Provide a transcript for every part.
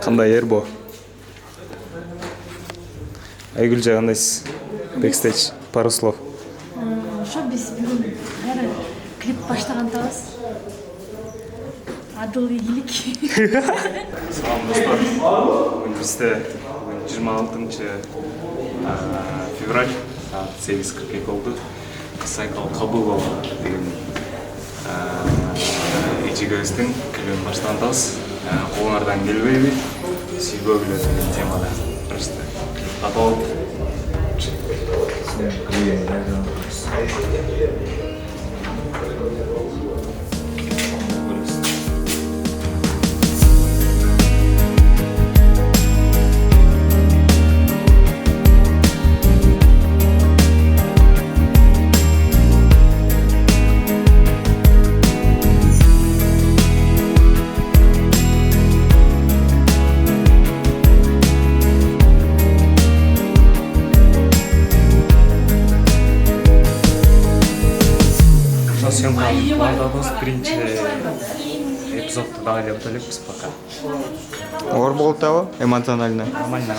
Кандай Эрбо? Айгүл кандайсыз? Бэкстейдж, пару слов. Ошо биз бүгүн баары клип баштагандабыз. Адыл ийгилик. Салам достор. Бүгүн бизде 26 февраль саат 8:42 болду. Сайкал Кабылова деген эжигибиздин клибин баштагандабыз. Колуңардан келбейби? Сүйбөгүлө деген темада просто клип каталып. Съемкалардабыз биринчи эпизодду дагы эле өтө элекпиз пока. Оор болуп атабы? Эмоционально. Нормально.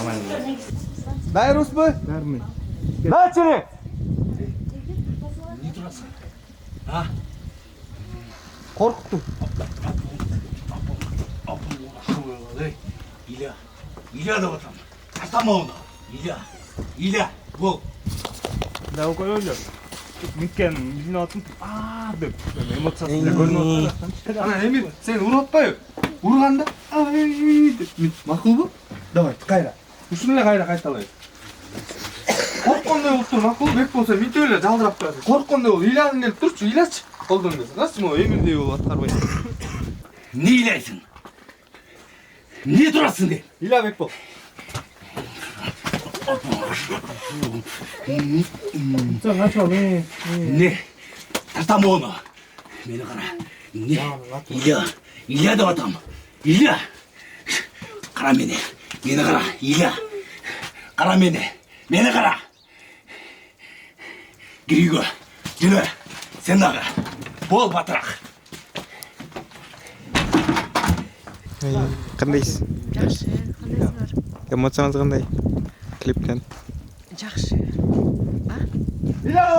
Дайрусбы? Нормально. Начали! Не турасың? А? Коркутту. Илья деп атам. Тартама оны. Илья, бол. Да укололу. Миккен билип атым. Деп эмоциясы эле көрүнүп атат. Ана Эмир, сен уруп атпайбы? Урганда деп макулбу? Давай, кайра. Ушуну эле кайталайбыз. Корккондой болуп тур, макул бек болсо мынтип эле жалдырап турасың. Корккондой бол, Ильяны келип турчу, Ильячы. Колдоңду. Рас могу Эмирдей болуп аткарбайт. Не илайсың? Не турасың деп? Илья бек бол. Не? Тартама оны. Мені қара. Не? Илья деп атам. Илья. Қара мені. Мені қара. Илья. Қара мені. Мені қара. Кир үйге. Жүрі. Сен дағы. Бол батырақ. Кандайсыз? Жакшы, кандайсыңар? Эмоцияңыз кандай? Клиптен. Жакшы.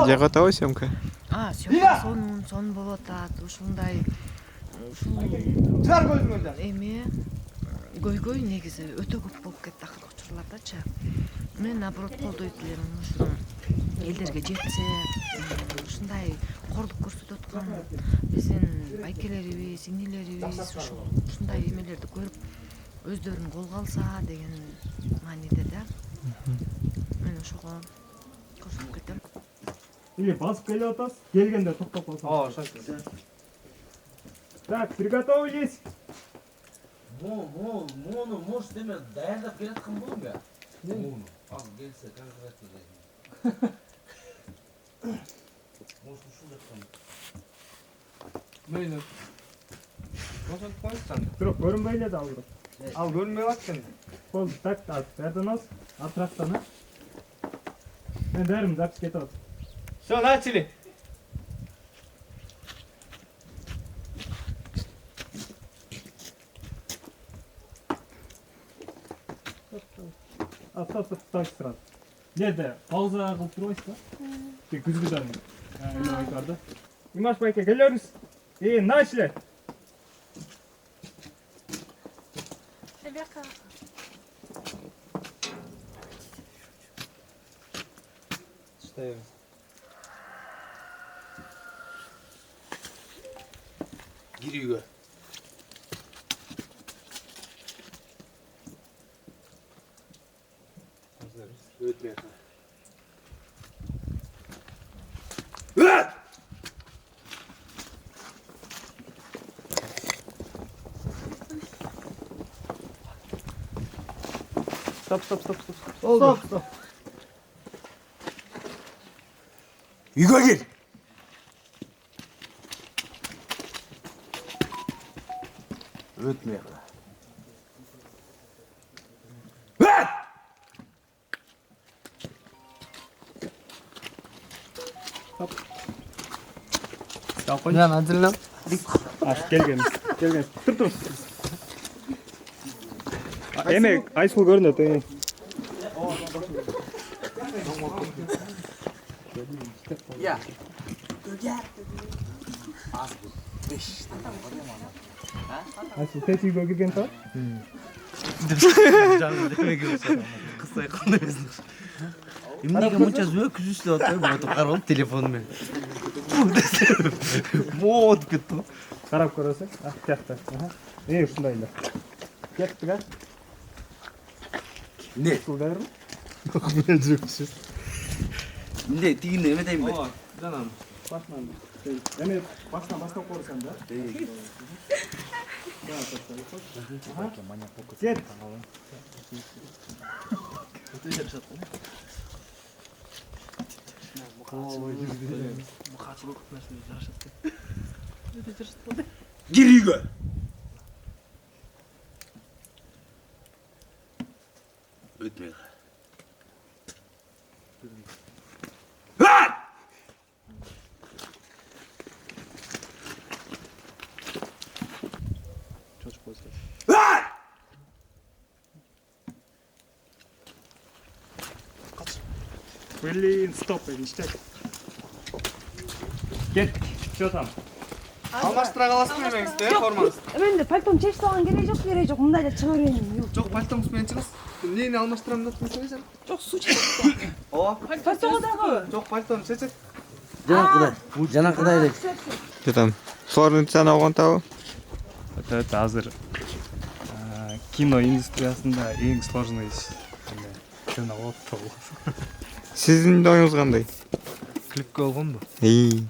Жак атабы съемка? Съемка сонун болуп атат. Ушундай Жар көзүңөрдө. эме көйгөй негизи өтө көп болуп кетти акыркы учурлардачы. Мен наоборот колдойт элем ушуну элдерге жетсе, ушундай корлук көрсөтүп аткан биздин байкелерибиз, инилерибиз ушундай эмелерди көрүп өздөрүн колго алса деген мааниде да. Мен ошого көрсөтүп кетем. Или басып келе атасыз, келгенде токтоп калсаңыз. Так, приготовились. Мону может деме даярдап келаткан болдум я. Мону. Ал келсе конкретно дейм. Может ушул жаткан. Мейли. Ошон коюшсан. Бирок көрүнбөй эле да ал. Ал көрүнбөй атсын. Болду, так, жерден аз, атрактан. Мен бәрім запись кетіп атыр. Все, начали. Стоп, сразу. Неде, пауза қылып тұрбайсыз ба? Тек күзгіден айтарды. Имаш байке, келеріңіз. Начали. Стоим. Кир үйге. Өтмей атам. Стоп. Үйге кел. Өтмей атам. Yan hazırlan. Келген. Тұр. Эме айсыл көрүнөт. Я. Айсыл тетигиге кирген та? Кысай кандай эмесин. Эмнеге мынча өкүз иштеп атпайбы? Мотоп карап телефону менен. Moo деп кетти го. Карап көрөсөк. Тиякта. Ушундай эле. Кеттик, а? Не? Кулдайрбы? Эмне тигинде эме дейм бе? Жанагы башынан. Эме башынан баштап көрсөм да. Кет. Gir үйгө. Өтмей кал. Блин, стоп, ништяк. Кеттик. Чё там? Алмаштыра каласызбы эмеңизди, формаңызды? Мен де пальтом чечип алган керек жок, мындай эле чыга берейин. Жок, пальтоңуз менен чыгасыз. Эмнени алмаштырам деп атпайсыңбы сен? Жок, суу чечип. Ооба. Пальтого дагы. Жок, пальтону чечет. Жанакыдай элек. Там Флоренцияны алгантабы? Это азыр кино индустриясында эң сложный иш. Жана отто. Сиздин оюңуз кандай? Клипке болгонбу? Клипке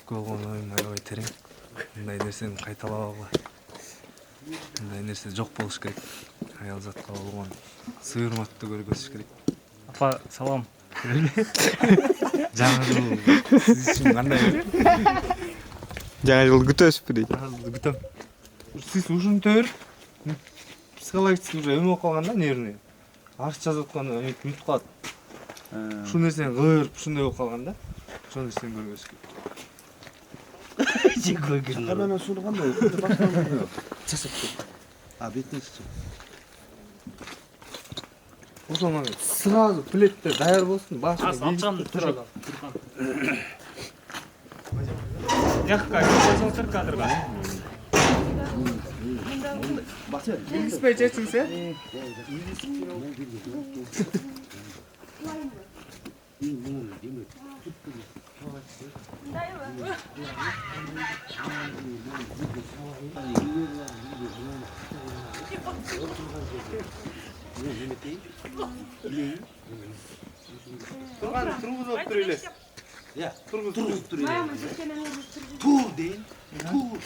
болгон оюм аябай терең. Мындай нерсени кайталабагыла. Мындай нерсе жок болуш керек. Аял затка болгон сыйырматты көргөзүш керек. Апа, салам. Жаңы жыл сиз үчүн кандай? Жаңы жылды күтөсүзбү дейт. Азыр күтөм. Сиз ушинтип психологически уже эме болуп калган да, нервный. Арыз жазып атканда үмүт калат. Ушул нерсени кырып, ушундай болуп калган да. Ошол нерсени көргөзүш керек. Канана сууну кандай? Баштан часып. Бетине чык. Ошону сразу плеттер даяр болсун, башына Алчам турат. Жакка көрсөңүздөр кадрга. билгизбей чечиңиз, э? Тургузуп тур эле. Тургузуп тур эле. Тур дейин. Тур.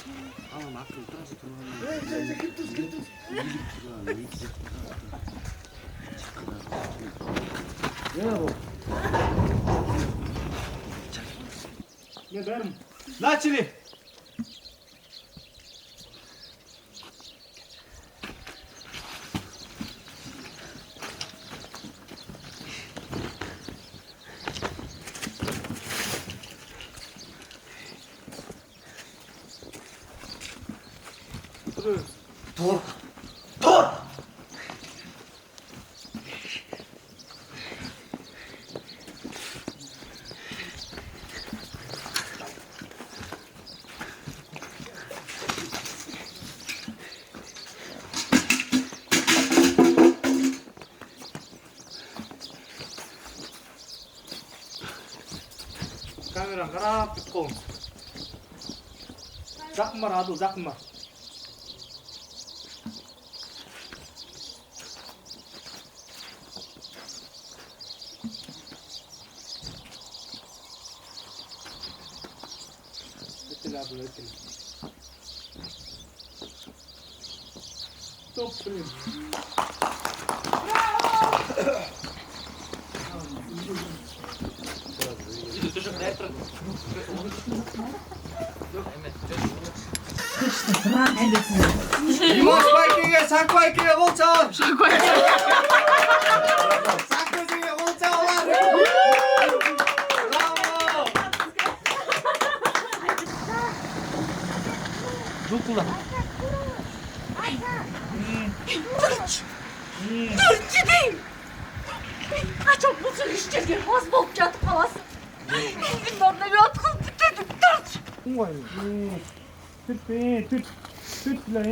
Анан акыл турасы турган. Не дарым. Начали. Камераны карап бүт коюңуз. Жакын бар, Адыл, жакын бар. Өтеле, Адыл, өтеле. Стоп, блин. Димаш байкеге, Шак байкеге кол чабын. Шак байкеге кол чабылар. Браво! Жукула. Turchi deyim. Qachon bo'lsin ishchiga xos bo'lib yotib qolasiz. Sizning o'rniga yotqizib bitirdim. Turchi. Tut. Tut bilan.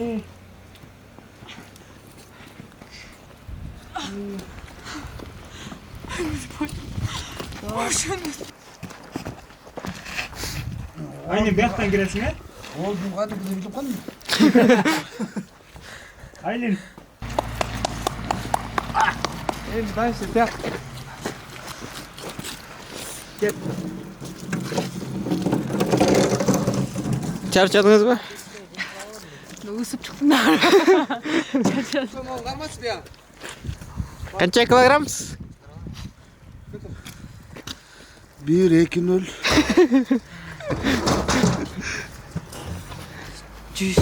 Ayni bu yoqdan kirasizmi? Oldu hadi gidelim kan. Aylin. Endi daysa tak. Charchadingizmi? O'sib chiqdim. Qancha kilogrammsiz? 1-2-0. Жүз.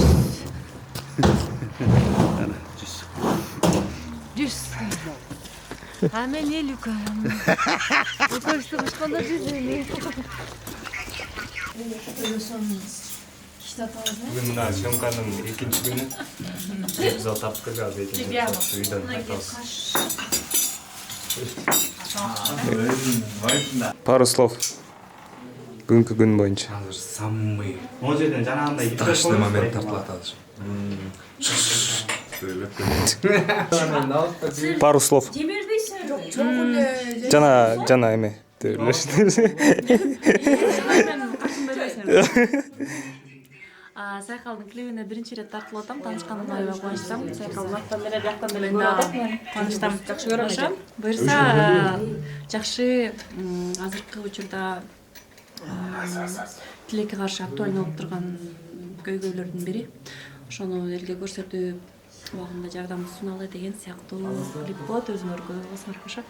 А мен не люкаем. Өкөрсө башканда жүз эле. Бүгін мына съемканың екінші күні эпизод таптық қазір екінші видеоны айтамыз. Пару слов. Бүгінгі күн бойынша. Самый Ол жерден жаңағындай страшный момент тапылатады. Пару слов. Жана эме. Сайкалдын клибине биринчи ирет тартылып атам, таанышканыма аябай кубанычтамын. Сайкалдын аттан деле жактан деле кубанычтамын. Жакшы көрөм. Буюрса жакшы азыркы учурда тилекке каршы актуалдуу болуп турган көйгөйлөрдүн бири. Ошону элге көрсөтүп, убагында жардам суналы деген сыяктуу клип болот, өзүңөргө басмар кошо.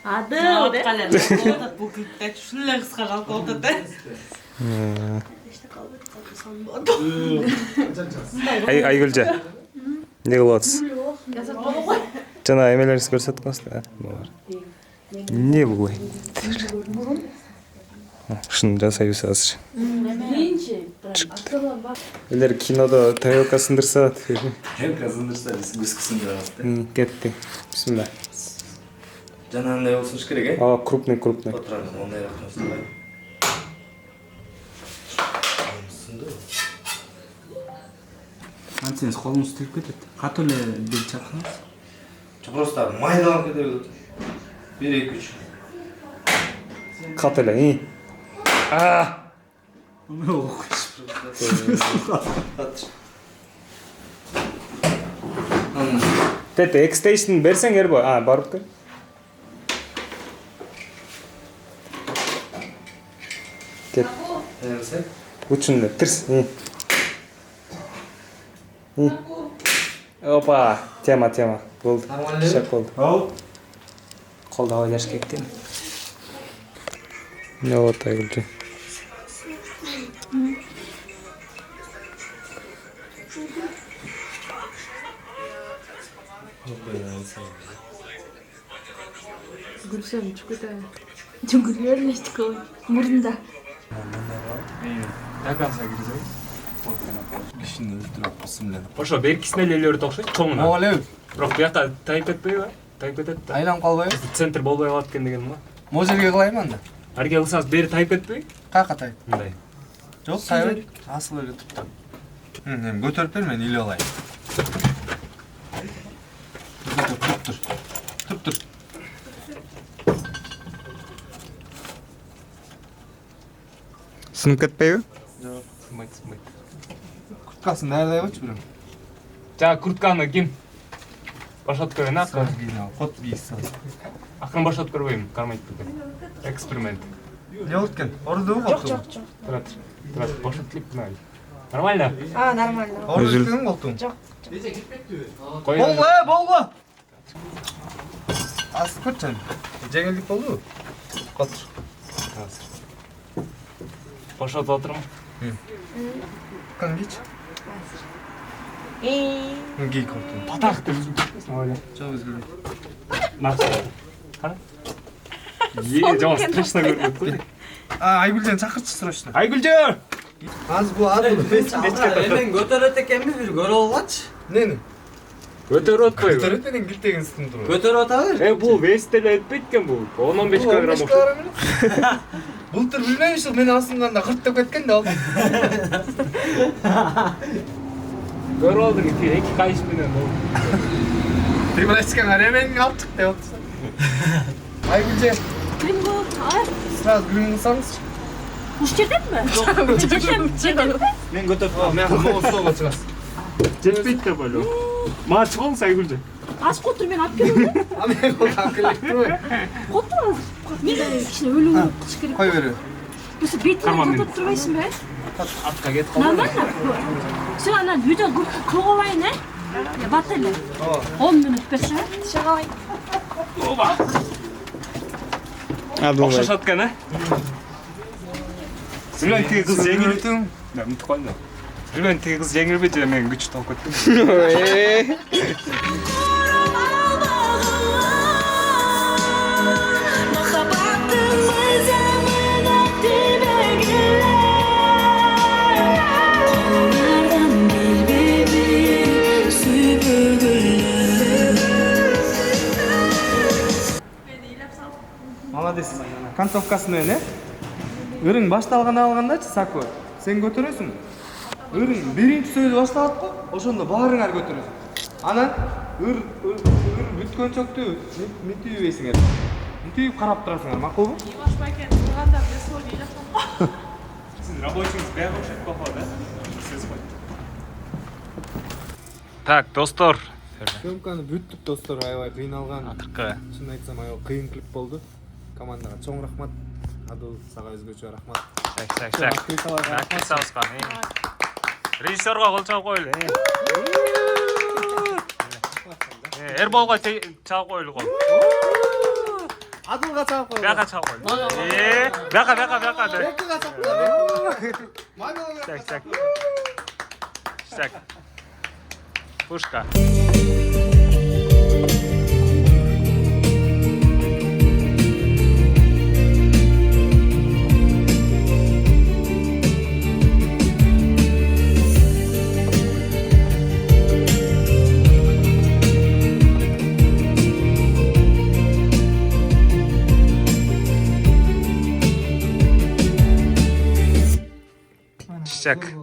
Адыл деп калат. Бул клипте ушул эле кыска калып атат. Айгүлжа. Не кылып атасыз? Жана эмелерибизди көрсөтүп коесуздар. Не бул? Ушуну жасайбыз азыр. Элер кинодо тарелка сындырса, биз күскүсүн кетти. Бисмилла. Жанагындай болсуш керек, э? Крупный. Отырам, ондай рахмат. Антенс колуңуз тилип кетет. Катуу эле бел чапкыңыз. Просто майдаланып кете берет. 1-2-3. Кат эле. Тете, экстейшн берсең эрбо? Барып кел. Кет. Учун тирс. Опа, тема. Болду. Шак болду. Колду ойлаш керек дейм. Не вот Айгүлжа. Гүлсем чукута. Жүгүрүлөштүк мурунда. Таканса кирсең. Кишини өлтүрүп бисмилла. Ошо беркисине эле өрт окшойт, чоңуна. Ооле. Бирок бuyакта тайып кетпейби? Тайып кетет да. Айланып калбайбы? Центр болбой калат экен деген ма? Могу жерге кылайбы анда? Арге кылсаңыз бери тайып кетпейби? Кака тайып? Мындай. Жок, тайып. Асыл эле туптап. Эми көтөрүп бер, мен илип алайын. Туп. Сынып кетпейби? Жок, сынбайт. Курткасын даярдайбычы бирок? Жана куртканы ким бошотуп көрөйүн, Кот бийси. акырын бошотуп көрбөйм, кармайт бекен. Эксперимент. Не болду экен? Ордубу колту? Жок. Турат, бошотулуп мына. Нормально? Нормально. Ордубу экен колтуң? Жок. Болду. Аз көчөн. Жеңилдик болду. Котур. Бошотуп отурмун. Кангич? Гей колтуң. Патак деп жүрүп. Жок өзгөрбөйт. Макс. Кара. Жок, страшно көрүнөт. Айгүлден чакырчы срочно. Айгүлжа! Аз бул адыл. Эмен көтөрөт экенбиз, бир көрүп алгачы. Нени? Көтөрүп атпайбы? Көтөрөт менен килтеген ыстын туруп. Көтөрүп атабы. Бул вес деле этпейт экен бул. 10-15 килограмм окшойт. Былтыр билбейм ушул мен асынганда 40 деп кеткен да ал. Көрүп алдың, 2 кайыш менен болду. Тимрачкан аремен алып чык деп атты. Айгүлже, Кримго, ай, сразу грим кылсаңыз. уш жерденби? Мен көтөрүп, мен столго чыгасыз. Жетпейт деп ойлойм. Мага чыгыңыз Айгүлжө. Аш котур мен алып келем. А мен колдан келип турбайм. Котур. Мен кичине өлүң кылыш керек. Кой берип. Осы бетине котуруп турбайсыңбы? Атка кетип Нормально. Сен анан үйдө кылып алайын, э? Я бат эле. 10 минут берсе. Шагай. Окшошот экен, э? Билбейм, тиги кыз жеңил. Да, мынтип коеюн да. Билбейм, тиги кыз жеңилби же мен күчтүү алып кеттим. Молодец. Концовкасы менен, э? Ырың башталганда алгандачы, Сако. Сен көтөрөсүң. Ырың биринчи сөзү башталат го, ошондо баарыңар көтөрөсүң. Анан ыр бүткөнчөктү митүүбейсиңер. Митүүп карап турасыңар, макулбу? Сиз рабочийиңиз бәрі окшойт походу, да? Сөз кой. Так, достор. Съемканы бүттүк достор, аябай кыйналган. Акыркы. Чын айтсам аябай кыйын клип болду. Командага чоң рахмат. Адыл сага өзгөчө рахмат. Так. Рахмат саускан. Режиссерга кол чалып койлу. Эрболго чалып койлу кол. Адылга чалып кой. Бияка чалып койлу. Бияка. Бекига чалып кой. Так. Пушка. Чак.